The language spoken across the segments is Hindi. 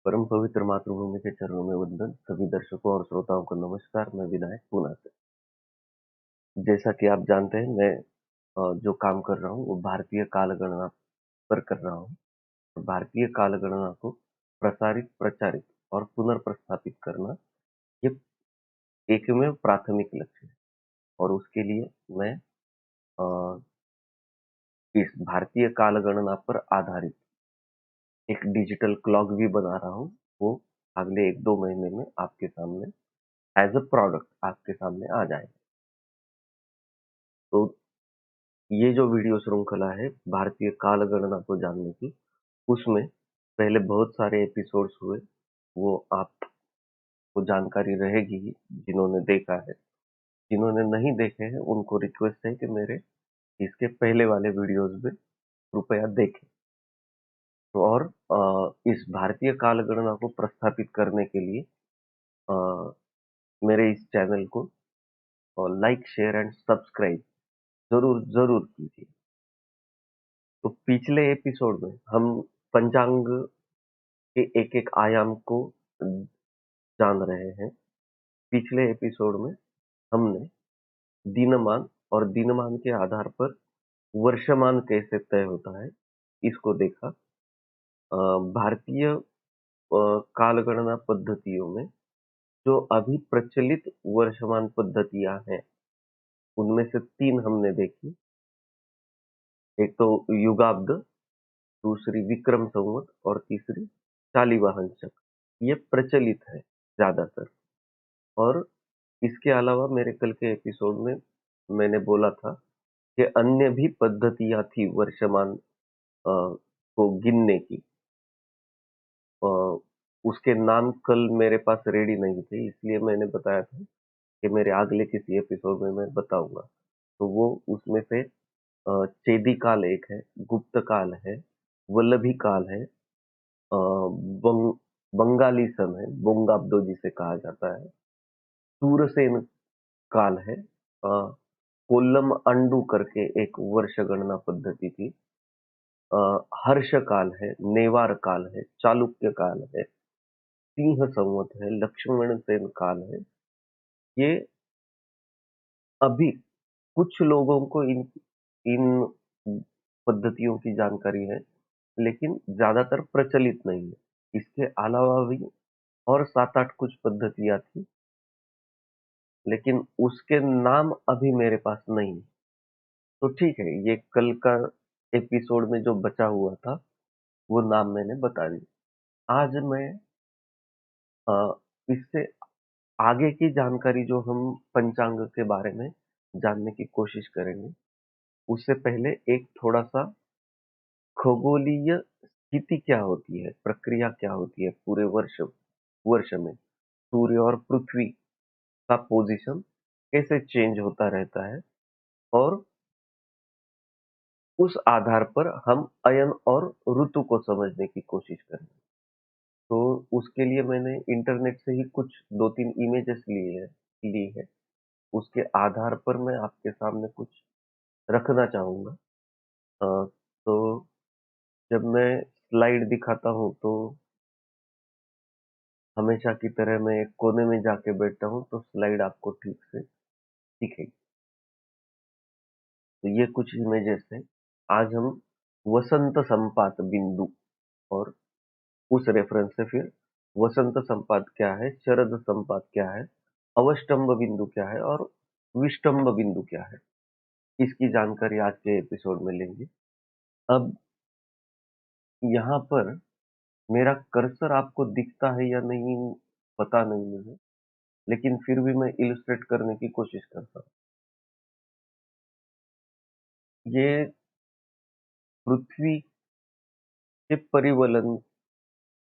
परम पवित्र मातृभूमि के चरणों में वंदन। सभी दर्शकों और श्रोताओं को नमस्कार। मैं विनायक पूना से। जैसा कि आप जानते हैं, मैं जो काम कर रहा हूँ वो भारतीय कालगणना पर कर रहा हूँ। और भारतीय कालगणना को प्रसारित, प्रचारित और पुनर्प्रस्थापित करना ये एकमेव प्राथमिक लक्ष्य है। और उसके लिए मैं अ, इस भारतीय कालगणना पर आधारित एक डिजिटल क्लॉक भी बना रहा हूँ। वो अगले 1-2 महीने में आपके सामने एज अ प्रोडक्ट आपके सामने आ जाएगा। तो ये जो वीडियो श्रृंखला है भारतीय कालगणना को जानने की, उसमें पहले बहुत सारे एपिसोड्स हुए। वो आपको जानकारी रहेगी ही, जिन्होंने देखा है। जिन्होंने नहीं देखे हैं उनको रिक्वेस्ट है कि मेरे इसके पहले वाले वीडियोस में कृपया देखें। तो और इस भारतीय कालगणना को प्रस्थापित करने के लिए अ, मेरे इस चैनल को लाइक, शेयर एंड सब्सक्राइब जरूर जरूर कीजिए। तो पिछले एपिसोड में हम पंचांग के एक एक आयाम को जान रहे हैं। पिछले एपिसोड में हमने दिनमान और दिनमान के आधार पर वर्षमान कैसे तय होता है, इसको देखा। भारतीय कालगणना पद्धतियों में जो अभी प्रचलित वर्षमान पद्धतियां हैं, उनमें से 3 हमने देखी। एक तो युगाब्द, दूसरी विक्रम संवत और तीसरी शालिवाहन शक। ये प्रचलित है ज्यादातर। और इसके अलावा मेरे कल के एपिसोड में मैंने बोला था कि अन्य भी पद्धतियां थी वर्षमान को गिनने की। अ, उसके नाम कल मेरे पास रेडी नहीं थे, इसलिए मैंने बताया था कि मेरे अगले किसी एपिसोड में मैं बताऊंगा। तो वो उसमें से चेदी काल एक है, गुप्त काल है, वल्लभी काल है, बंग, बंगाली सन है, बोंगाब्दो जिसे कहा जाता है, सूरसेन काल है, कोल्लम अंडू करके एक वर्ष गणना पद्धति थी, हर्ष काल है, नेवार काल है, चालुक्य काल है, सिंह संवत है, लक्ष्मण सेन काल है। ये अभी कुछ लोगों को इन इन पद्धतियों की जानकारी है, लेकिन ज्यादातर प्रचलित नहीं है। इसके अलावा भी और 7-8 कुछ पद्धतियां थी, लेकिन उसके नाम अभी मेरे पास नहीं है। तो ठीक है, ये कल का एपिसोड में जो बचा हुआ था वो नाम मैंने बता दिए। आज मैं अ, इससे आगे की जानकारी जो हम पंचांग के बारे में जानने की कोशिश करेंगे, उससे पहले एक थोड़ा-सा खगोलीय स्थिति क्या होती है, प्रक्रिया क्या होती है पूरे वर्ष वर्ष में, सूर्य और पृथ्वी का पोजीशन कैसे चेंज होता रहता है, और उस आधार पर हम अयन और ऋतु को समझने की कोशिश करेंगे। तो उसके लिए मैंने इंटरनेट से ही कुछ 2-3 इमेजेस ली है। उसके आधार पर मैं आपके सामने कुछ रखना चाहूँगा। तो जब मैं स्लाइड दिखाता हूँ तो हमेशा की तरह मैं एक कोने में जाके बैठता हूँ, तो स्लाइड आपको ठीक से दिखेगी। तो ये कुछ इमेजेस हैं। आज हम वसंत संपात बिंदु और उस रेफरेंस से फिर वसंत संपात क्या है, शरद संपात क्या है, अवष्टम्भ बिंदु क्या है और विष्टम्भ बिंदु क्या है, इसकी जानकारी आज के एपिसोड में लेंगे। अब यहाँ पर मेरा कर्सर आपको दिखता है या नहीं पता नहीं मुझे, लेकिन फिर भी मैं इलस्ट्रेट करने की कोशिश करता हूँ। ये पृथ्वी के परिवलन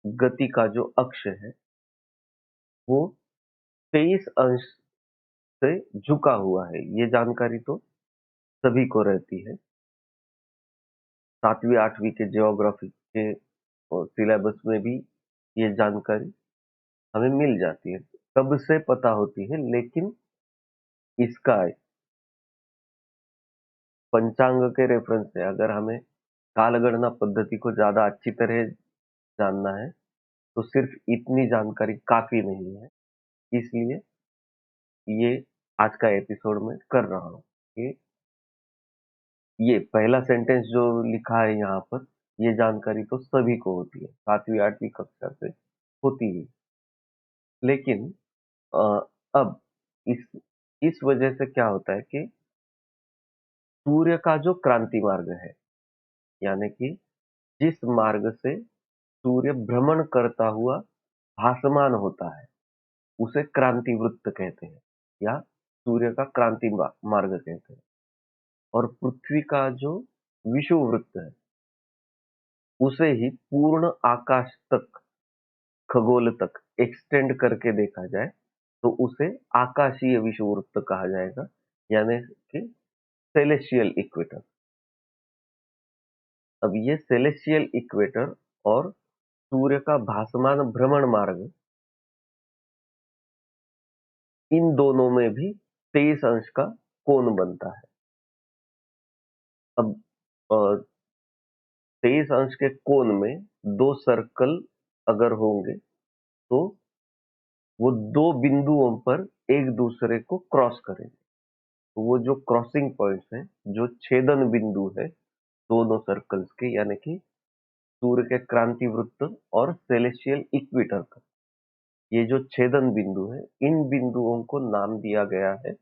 गति का जो अक्ष है, वो 23 अंश से झुका हुआ है। ये जानकारी तो सभी को रहती है। 7वीं 8वीं के ज्योग्राफी के सिलेबस में भी ये जानकारी हमें मिल जाती है, कब से पता होती है। लेकिन इसका पंचांग के रेफरेंस से अगर हमें कालगणना पद्धति को ज्यादा अच्छी तरह जानना है, तो सिर्फ इतनी जानकारी काफ़ी नहीं है, इसलिए ये आज का एपिसोड मैं कर रहा हूँ कि ये पहला सेंटेंस जो लिखा है यहाँ पर, ये जानकारी तो सभी को होती है, 7वीं 8वीं कक्षा से होती ही। लेकिन अ, अब इस इस वजह से क्या होता है कि सूर्य का जो क्रांति मार्ग है, यानी कि जिस मार्ग से सूर्य भ्रमण करता हुआ भासमान होता है, उसे क्रांति वृत्त कहते हैं या सूर्य का क्रांति मार्ग कहते हैं। और पृथ्वी का जो विषुववृत्त है, उसे ही पूर्ण आकाश तक, खगोल तक एक्सटेंड करके देखा जाए तो उसे आकाशीय विषुववृत्त कहा जाएगा, यानी कि सेलेस्टियल इक्वेटर। अब ये सेलेस्टियल इक्वेटर और सूर्य का भासमान भ्रमण मार्ग, इन दोनों में भी 23 अंश का कोण बनता है। अब 23 अंश के कोण में दो सर्कल अगर होंगे तो वो दो बिंदुओं पर एक दूसरे को क्रॉस करेंगे। तो वो जो क्रॉसिंग पॉइंट्स हैं, जो छेदन बिंदु है दोनों सर्कल्स के, यानी कि सूर्य के क्रांति वृत्त और सेलेस्टियल इक्वेटर का, ये जो छेदन बिंदु है, इन बिंदुओं को नाम दिया गया है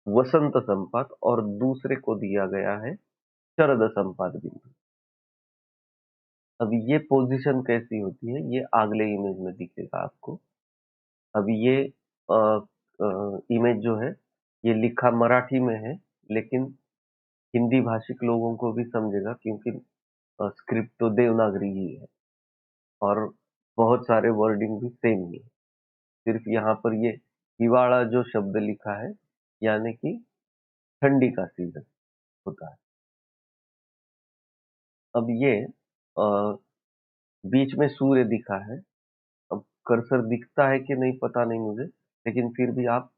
वसंत संपात और दूसरे को दिया गया है शरद संपात बिंदु। अब ये पोजीशन कैसी होती है, ये अगले इमेज में दिखेगा आपको। अब ये इमेज जो है, ये लिखा मराठी में है, लेकिन हिंदी भाषिक लोगों को भी समझेगा, क्योंकि स्क्रिप्ट तो देवनागरी ही है और बहुत सारे वर्डिंग भी सेम ही है। सिर्फ यहाँ पर ये हिवाड़ा जो शब्द लिखा है, यानी कि ठंडी का सीजन होता है। अब ये बीच में सूर्य दिखा है। अब कर्सर दिखता है कि नहीं पता नहीं मुझे, लेकिन फिर भी आप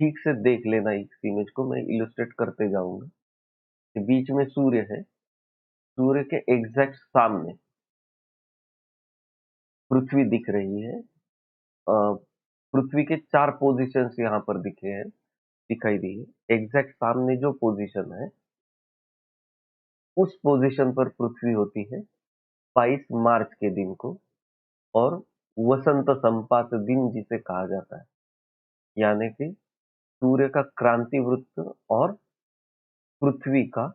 ठीक से देख लेना इस इमेज को, मैं इलस्ट्रेट करते जाऊंगा कि बीच में सूर्य है, सूर्य के एग्जैक्ट सामने पृथ्वी दिख रही है। पृथ्वी के 4 पोजीशंस यहाँ पर दिखाई दी है। एग्जैक्ट सामने जो पोजीशन है, उस पोजीशन पर पृथ्वी होती है 22 मार्च के दिन को, और वसंत संपात दिन जिसे कहा जाता है, यानी कि सूर्य का क्रांति वृत्त और पृथ्वी का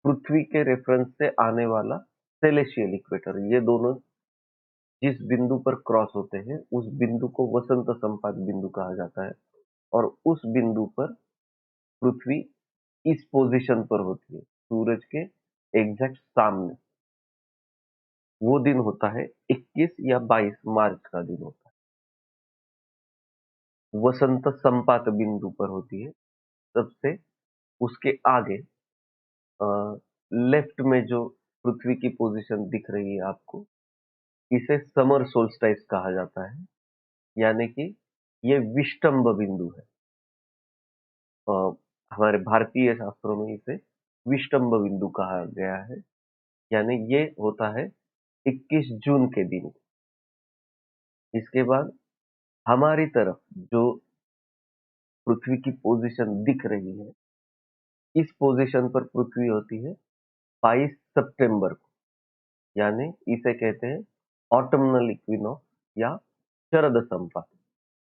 पृथ्वी के रेफरेंस से आने वाला सेलेस्टियल इक्वेटर, ये दोनों जिस बिंदु पर क्रॉस होते हैं, उस बिंदु को वसंत संपात बिंदु कहा जाता है। और उस बिंदु पर पृथ्वी इस पोजीशन पर होती है, सूरज के एग्जैक्ट सामने। वो दिन होता है 21 या 22 मार्च का दिन होता है, वसंत संपात बिंदु पर होती है। सबसे उसके आगे लेफ्ट में जो पृथ्वी की पोजीशन दिख रही है आपको, इसे समर सोल्स्टाइस कहा जाता है, यानी कि ये विषुवत बिंदु है। अ, हमारे भारतीय शास्त्रों में इसे विषुवत बिंदु कहा गया है, यानी ये होता है 21 जून के दिन। इसके बाद हमारी तरफ जो पृथ्वी की पोजीशन दिख रही है, इस पोजीशन पर पृथ्वी होती है 22 सितंबर को, यानी इसे कहते हैं ऑटमनल इक्विनॉक्स या शरद संपात,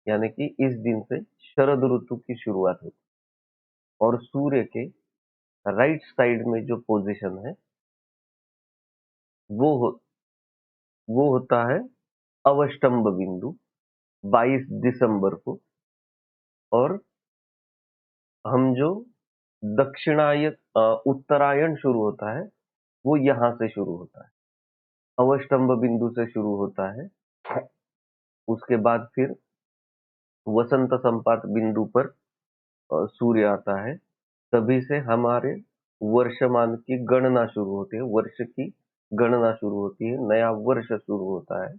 यानी कि इस दिन से शरद ऋतु की शुरुआत होती है। और सूर्य के राइट साइड में जो पोजीशन है, वो हो, वो होता है अवष्टम्भ बिंदु 22 दिसंबर को। और हम जो उत्तरायण शुरू होता है, वो यहाँ से शुरू होता है, अवष्टम्भ बिंदु से शुरू होता है। उसके बाद फिर वसंत संपात बिंदु पर सूर्य आता है। तभी से हमारे वर्षमान की गणना शुरू होती है, वर्ष की गणना शुरू होती है, नया वर्ष शुरू होता है।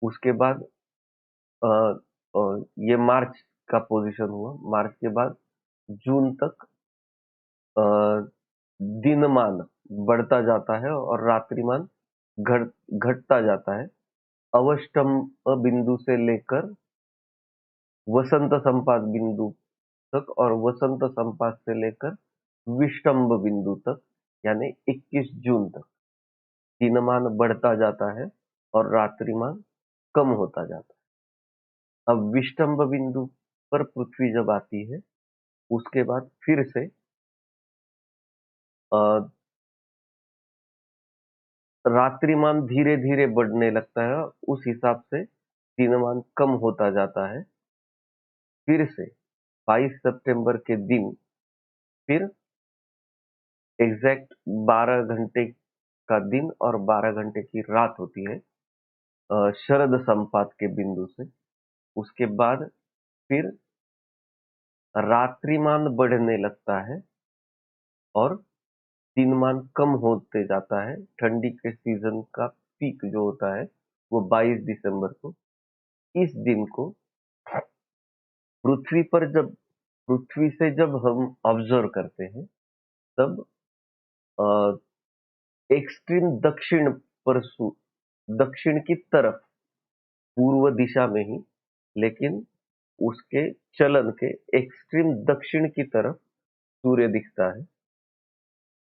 उसके बाद अ, ये मार्च का पोजीशन हुआ। मार्च के बाद जून तक अ, दिनमान बढ़ता जाता है और रात्रिमान घट घटता जाता है। अवष्टम बिंदु से लेकर वसंत संपात बिंदु तक और वसंत संपात से लेकर विष्टम्भ बिंदु तक, यानी 21 जून तक दिनमान बढ़ता जाता है और रात्रिमान कम होता जाता है। अब विष्टम्भ बिंदु पर पृथ्वी जब आती है, उसके बाद फिर से अ, रात्रिमान धीरे धीरे बढ़ने लगता है। उस हिसाब से दिनमान कम होता जाता है। फिर से 22 सितंबर के दिन फिर एग्जैक्ट 12 घंटे का दिन और 12 घंटे की रात होती है शरद संपात के बिंदु से। उसके बाद फिर रात्रिमान बढ़ने लगता है और दिनमान कम होते जाता है। ठंडी के सीजन का पीक जो होता है वो 22 दिसंबर को। इस दिन को पृथ्वी पर जब पृथ्वी से जब हम ऑब्जर्व करते हैं, तब एक्सट्रीम दक्षिण पर दक्षिण की तरफ, पूर्व दिशा में ही, लेकिन उसके चलन के एक्सट्रीम दक्षिण की तरफ सूर्य दिखता है।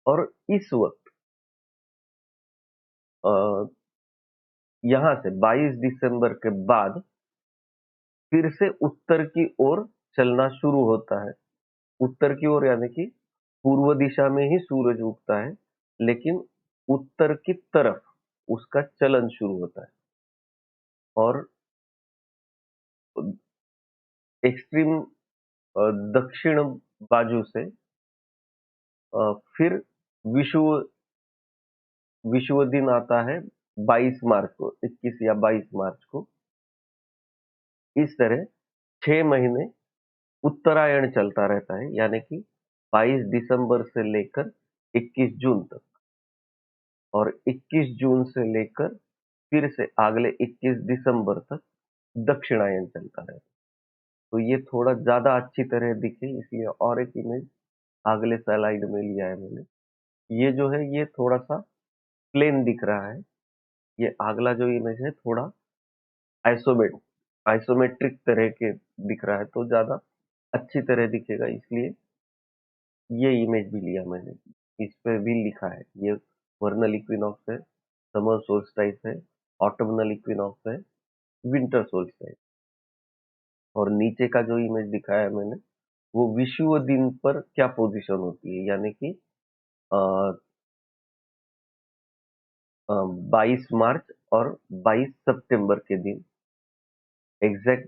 और इस वक्त यहाँ से 22 दिसंबर के बाद फिर से उत्तर की ओर चलना शुरू होता है। उत्तर की ओर यानी कि पूर्व दिशा में ही सूरज उगता है, लेकिन उत्तर की तरफ उसका चलन शुरू होता है। और एक्सट्रीम दक्षिण बाजू से फिर विषुव विषुव दिन आता है 22 मार्च को, 21 या 22 मार्च को। इस तरह 6 महीने उत्तरायण चलता रहता है, यानी कि 22 दिसंबर से लेकर 21 जून तक, और 21 जून से लेकर फिर से अगले 21 दिसंबर तक दक्षिणायन चलता रहता है। तो ये थोड़ा ज्यादा अच्छी तरह दिखे, इसलिए और एक इमेज अगले स्लाइड में लिया है मैंने। ये जो है ये थोड़ा सा प्लेन दिख रहा है। ये अगला जो इमेज है थोड़ा आइसोमेट आइसोमेट्रिक तरह के दिख रहा है, तो ज्यादा अच्छी तरह दिखेगा, इसलिए ये इमेज भी लिया मैंने। इस पे भी लिखा है ये वर्नल इक्विनॉक्स है, समर सोल्स्टाइस है, ऑटमनल इक्विनॉक्स है, विंटर सोल्स्टाइस। और नीचे का जो इमेज दिखाया है मैंने वो विषुव दिन पर क्या पोजीशन होती है, यानी कि 22 मार्च और 22 सितंबर के दिन एग्जैक्ट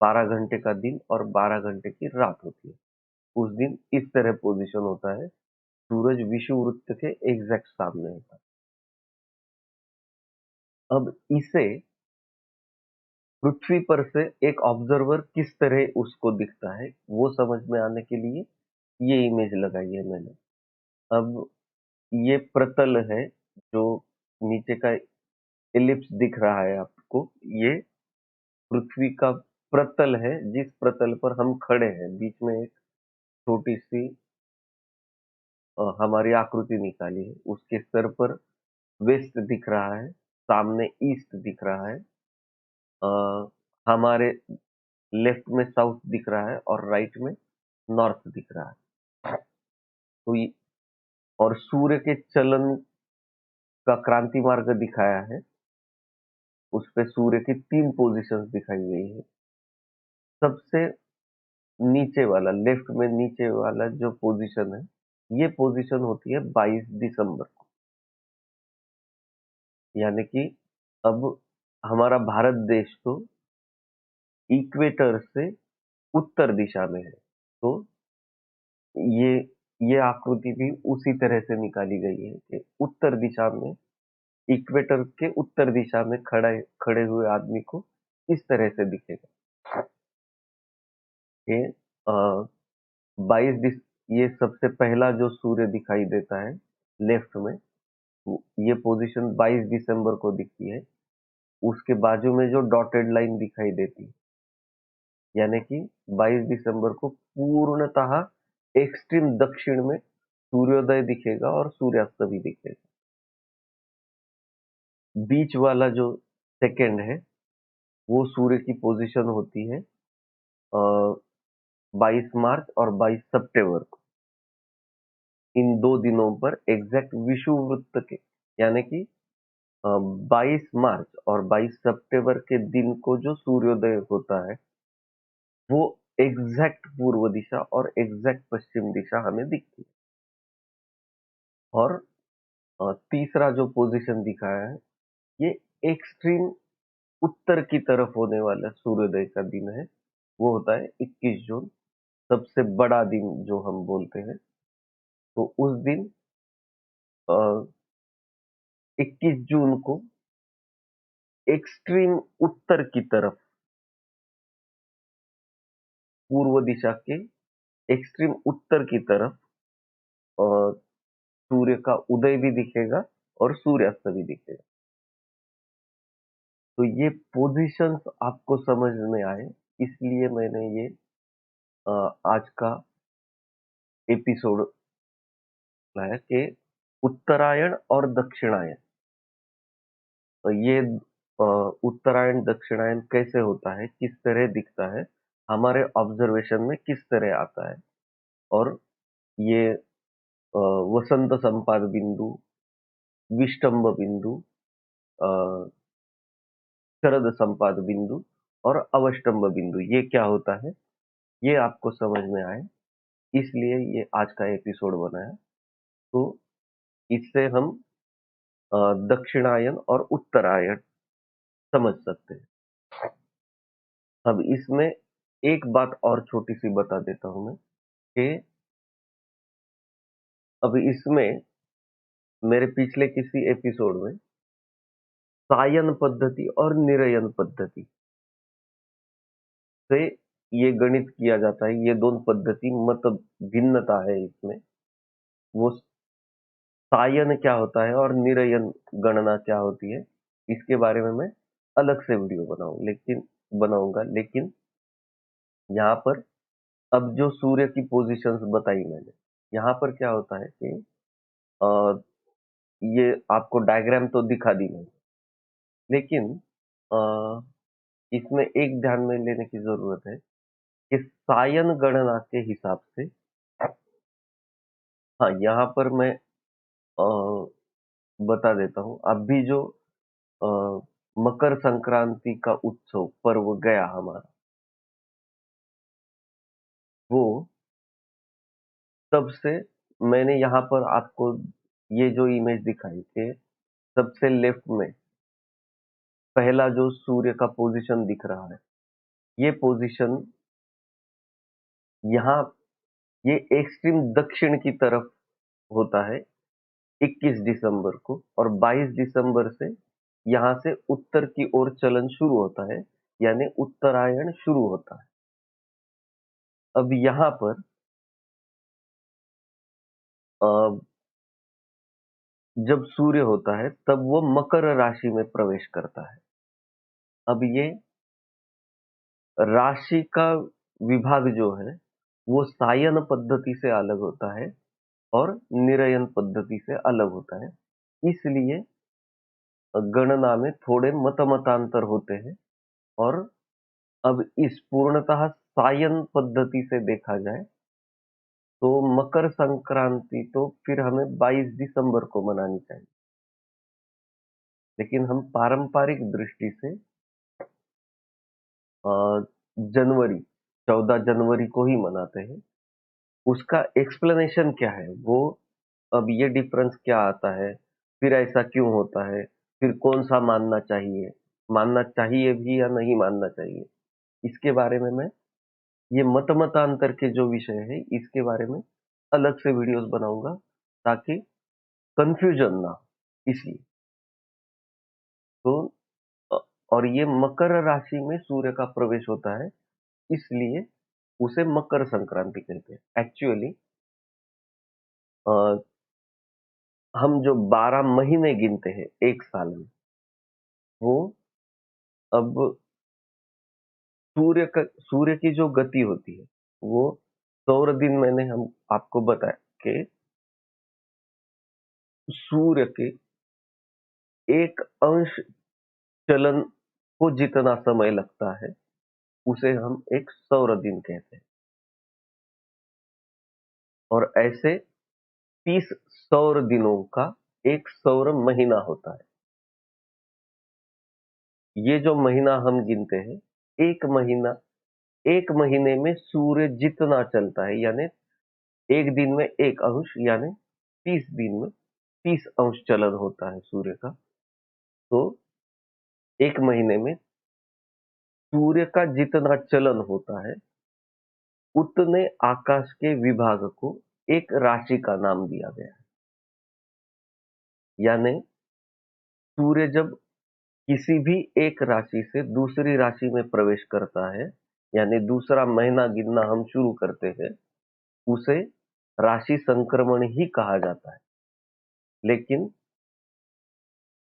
12 घंटे का दिन और 12 घंटे की रात होती है। उस दिन इस तरह पोजीशन होता है, सूरज विषुव वृत्त के एग्जैक्ट सामने होता है। अब इसे पृथ्वी पर से एक ऑब्जर्वर किस तरह उसको दिखता है वो समझ में आने के लिए ये इमेज लगाई है मैंने। अब ये प्रतल है जो नीचे का एलिप्स दिख रहा है आपको, ये पृथ्वी का प्रतल है जिस प्रतल पर हम खड़े हैं। बीच में एक छोटी सी हमारी आकृति निकाली है। उसके सर पर वेस्ट दिख रहा है, सामने ईस्ट दिख रहा है, अ, हमारे लेफ्ट में साउथ दिख रहा है और राइट में नॉर्थ दिख रहा है। तो ये और सूर्य के चलन का क्रांति मार्ग दिखाया है। उस पे सूर्य की 3 पोजीशंस दिखाई गई है। सबसे नीचे वाला, लेफ्ट में नीचे वाला जो पोजीशन है, ये पोजीशन होती है 22 दिसंबर को। यानी कि अब हमारा भारत देश तो इक्वेटर से उत्तर दिशा में है, तो ये ये आकृति भी उसी तरह से निकाली गई है कि उत्तर दिशा में, इक्वेटर के उत्तर दिशा में खड़े हुए आदमी को इस तरह से दिखेगा कि 22 ये सबसे पहला जो सूर्य दिखाई देता है लेफ्ट में, ये पोजीशन 22 दिसंबर को दिखती है। उसके बाजू में जो डॉटेड लाइन दिखाई देती है, यानी कि 22 दिसंबर को पूर्णतः एक्सट्रीम दक्षिण में सूर्योदय दिखेगा और सूर्यास्त भी दिखेगा। बीच वाला जो सेकंड है वो सूर्य की पोजीशन होती है 22 मार्च और 22 सितंबर को। इन 2 दिनों पर एग्जैक्ट विषुववृत्त के यानी कि 22 मार्च और 22 सितंबर के दिन को जो सूर्योदय होता है वो एग्जैक्ट पूर्व दिशा और एग्जैक्ट पश्चिम दिशा हमें दिखती है। और तीसरा जो पोजीशन दिखाया है ये एक्सट्रीम उत्तर की तरफ होने वाला सूर्योदय का दिन है। वो होता है 21 जून, सबसे बड़ा दिन जो हम बोलते हैं। तो उस दिन 21 जून को एक्सट्रीम उत्तर की तरफ, पूर्व दिशा के एक्सट्रीम उत्तर की तरफ अ, सूर्य का उदय भी दिखेगा और सूर्यास्त भी दिखेगा। तो ये पोजीशंस आपको समझ में आए इसलिए मैंने ये अ, आज का एपिसोड लाया कि उत्तरायण और दक्षिणायन। तो ये उत्तरायण दक्षिणायन कैसे होता है, किस तरह दिखता है, हमारे ऑब्जर्वेशन में किस तरह आता है। और ये वसंत संपात बिंदु, विष्टंभ बिंदु, अ, शरद संपात बिंदु और अवष्टंभ बिंदु, ये क्या होता है ये आपको समझ में आए इसलिए ये आज का एपिसोड बनाया। तो इससे हम दक्षिणायन और उत्तरायण समझ सकते हैं। अब इसमें एक बात और छोटी सी बता देता हूं मैं कि अब इसमें मेरे पिछले किसी एपिसोड में सायन पद्धति और निरयन पद्धति से ये गणित किया जाता है। ये दोनों पद्धति मत भिन्नता है इसमें। वो सायन क्या होता है और निरयन गणना क्या होती है इसके बारे में मैं अलग से वीडियो बनाऊंगा। लेकिन यहाँ पर अब जो सूर्य की पोजीशंस बताई मैंने, यहाँ पर क्या होता है कि अ, ये आपको डायग्राम तो दिखा दी मैंने, लेकिन अ, इसमें एक ध्यान में लेने की जरूरत है कि सायन गणना के हिसाब से, हाँ यहाँ पर मैं अ, बता देता हूँ। अभी जो अ, मकर संक्रांति का उत्सव पर्व गया हमारा, वो तब से मैंने यहाँ पर आपको ये जो इमेज दिखाई थी, सबसे लेफ्ट में पहला जो सूर्य का पोजीशन दिख रहा है, ये पोजीशन यहाँ, ये एक्सट्रीम दक्षिण की तरफ होता है 21 दिसंबर को, और 22 दिसंबर से यहाँ से उत्तर की ओर चलन शुरू होता है, यानी उत्तरायण शुरू होता है। अब यहाँ पर अ, जब सूर्य होता है तब वो मकर राशि में प्रवेश करता है। अब ये राशि का विभाग जो है वो सायन पद्धति से अलग होता है और निरयन पद्धति से अलग होता है। इसलिए गणना में थोड़े मतांतर होते हैं। और अब इस पूर्णतः सायन पद्धति से देखा जाए तो मकर संक्रांति तो फिर हमें 22 दिसंबर को मनानी चाहिए, लेकिन हम पारंपरिक दृष्टि से अ, जनवरी 14 जनवरी को ही मनाते हैं। उसका एक्सप्लेनेशन क्या है वो, अब ये डिफरेंस क्या आता है, फिर ऐसा क्यों होता है, फिर कौन सा मानना चाहिए भी या नहीं मानना चाहिए, इसके बारे में मैं, ये मतांतर के जो विषय है इसके बारे में अलग से वीडियोस बनाऊंगा ताकि कंफ्यूजन ना हो, इसलिए। तो अ, और ये मकर राशि में सूर्य का प्रवेश होता है इसलिए उसे मकर संक्रांति कहते हैं। एक्चुअली हम जो 12 महीने गिनते हैं एक साल में, वो अब सूर्य की जो गति होती है वो सौर दिन, मैंने हम आपको बताया कि सूर्य के एक अंश चलन को जितना समय लगता है, उसे हम एक सौर दिन कहते हैं। और ऐसे 30 सौर दिनों का एक सौर महीना होता है। ये जो महीना हम गिनते हैं, एक महीना, एक महीने में सूर्य जितना चलता है, यानी एक दिन में 1 अंश, यानी 30 दिन में 30 अंश चलन होता है सूर्य का। तो एक महीने में सूर्य का जितना चलन होता है, उतने आकाश के विभाग को एक राशि का नाम दिया गया है। यानी सूर्य जब किसी भी एक राशि से दूसरी राशि में प्रवेश करता है, यानी दूसरा महीना गिनना हम शुरू करते हैं, उसे राशि संक्रमण ही कहा जाता है। लेकिन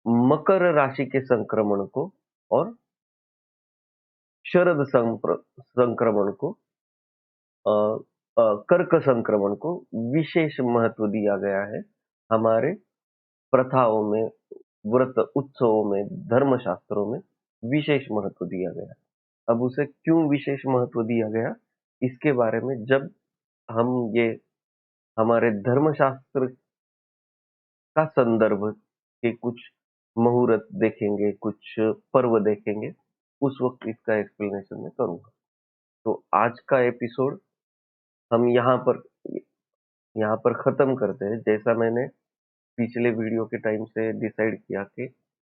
मकर राशि के संक्रमण को और शरद संक्रमण को, अ, कर्क संक्रमण को विशेष महत्व दिया गया है। हमारे प्रथाओं में, व्रत उत्सवों में, धर्मशास्त्रों में विशेष महत्व दिया गया है। अब उसे क्यों विशेष महत्व दिया गया, इसके बारे में जब हम ये हमारे धर्मशास्त्र का संदर्भ के कुछ मुहूर्त देखेंगे, कुछ पर्व देखेंगे, उस वक्त इसका एक्सप्लेनेशन मैं करूंगा। तो आज का एपिसोड हम यहाँ पर खत्म करते हैं। जैसा मैंने पिछले वीडियो के टाइम से डिसाइड किया कि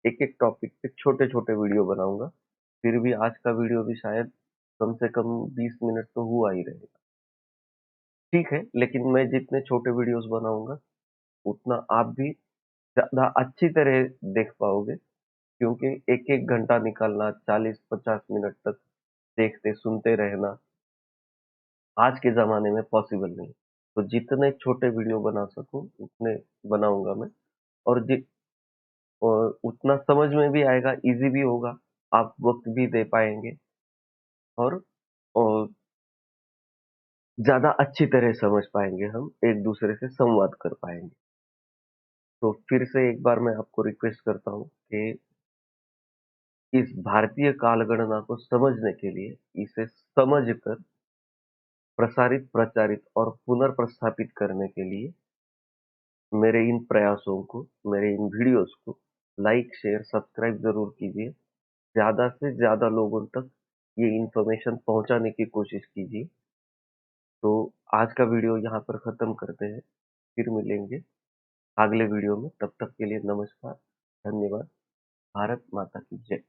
एक-एक टॉपिक पे छोटे-छोटे वीडियो बनाऊंगा। फिर भी आज का वीडियो भी शायद कम से कम 20 मिनट तो हुआ ही रहेगा। ठीक है, लेकिन मैं जितने छोटे वीडियोस बनाऊंगा, उतना आप भी ज़्यादा अच्छी तरह देख पाओगे, क्योंकि एक-एक घंटा निकालना, 40-50 मिनट तक देखते, सुनते रहना, आज के ज़माने में पॉसिबल नहीं। तो जितने छोटे वीडियो बना सकूँ, उतने बनाऊँगा मैं। और उतना समझ में भी आएगा, ईज़ी भी होगा, आप वक़्त भी दे पाएँगे और अ, ज़्यादा अच्छी तरह समझ पाएँगे, हम एक-दूसरे से संवाद कर पाएँगे। तो फिर से एक बार मैं आपको रिक्वेस्ट करता हूँ कि इस भारतीय कालगणना को समझने के लिए, इसे समझकर प्रसारित, प्रचारित और पुनर्प्रस्थापित करने के लिए मेरे इन प्रयासों को, मेरे इन वीडियोज़ को लाइक, शेयर, सब्सक्राइब ज़रूर कीजिए। ज़्यादा से ज़्यादा लोगों तक ये इन्फॉर्मेशन पहुँचाने की कोशिश कीजिए। तो आज का वीडियो यहाँ पर ख़त्म करते हैं। फिर मिलेंगे अगले वीडियो में। तब तक के लिए नमस्कार, धन्यवाद। भारत माता की जय।